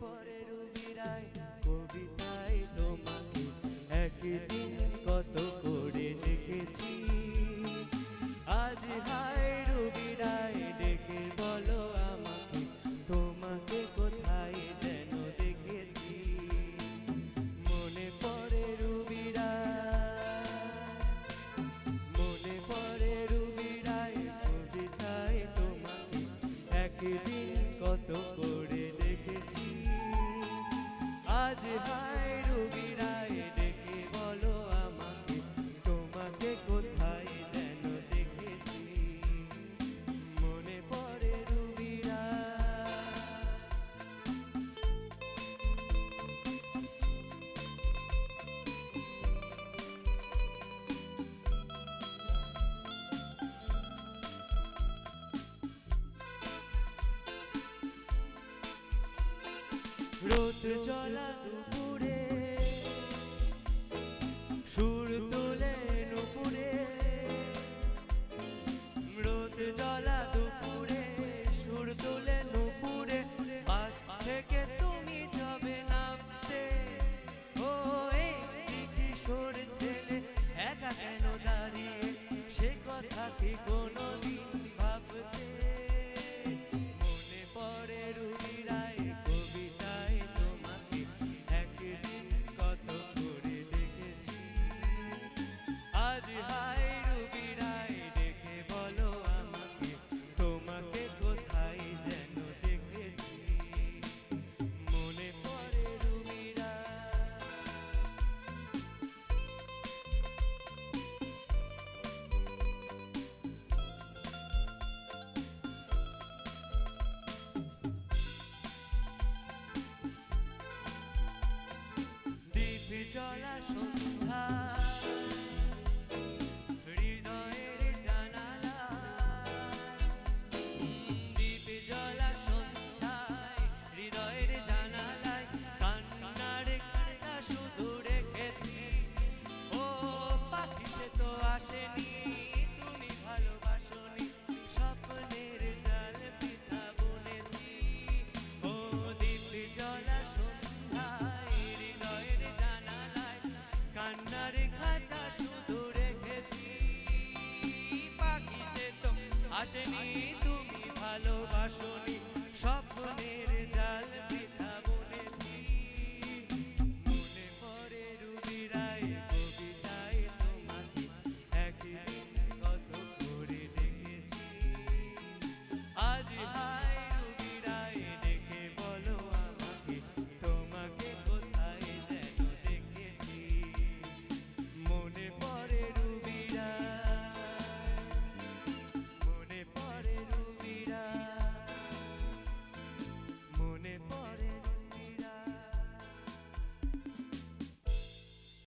পড়ে রুবিরায় কবিতায় তোমাকে একদিন কত করে ডেকেছি। আজ হায় রুবিরায় ডেকে বলো আমাকে তোমাকে কোথায় যেন দেখেছি। মনে পড়ে রুবিরায়, মনে পড়ে রুবিরায় কবিতায় তোমাকে একদিন কত করে দেখেছি। আজ হায় রুবিরায় ডেকে বলো আমাকে তোমাকে কোথায় যেন দেখেছি। মনে পড়ে রুবিরায়। রোদ জ্বলা দুপুরে সুর তোলে নুপুরে, রোদ জ্বলা দুপুরে সুর তোলে নুপুরে। পাশ থেকে তুমি যাবে নামতে, ও এই কিশোর ছেলে একা কেন দাঁড়িয়ে, সে কথা কি কোনোদিন ভাবতে। মনে পড়ে রুবিরায় কবিতায় তোমাকে একদিন কত করে দেখেছি। আজ হায় রুবিরায় ডেকে বলো আমাকে তোমাকে কোথায় যেন দেখেছি। মনে পড়ে রুবিরায়। দীপ জ্বলা সন্ধ্যা হৃদয়ের জানালা, দীপ জ্বলা সন্ধ্যায় হৃদয়ের জানালায় কান্নার কাঁটা শুধু রেখেছি। ও পাখি সে তো আসেনি, তুমি ভালোবাসনি, স্বপ্নের জাল পিতা বুনেছি। ও দীপ জ্বলা সন্ধ্যায় হৃদয়ের জানালায় কান্নার খাঁচা শুধু রেখেছি। পাখি সে তো আসেনি, তুমি ভালোবাসনি, স্বপ্নের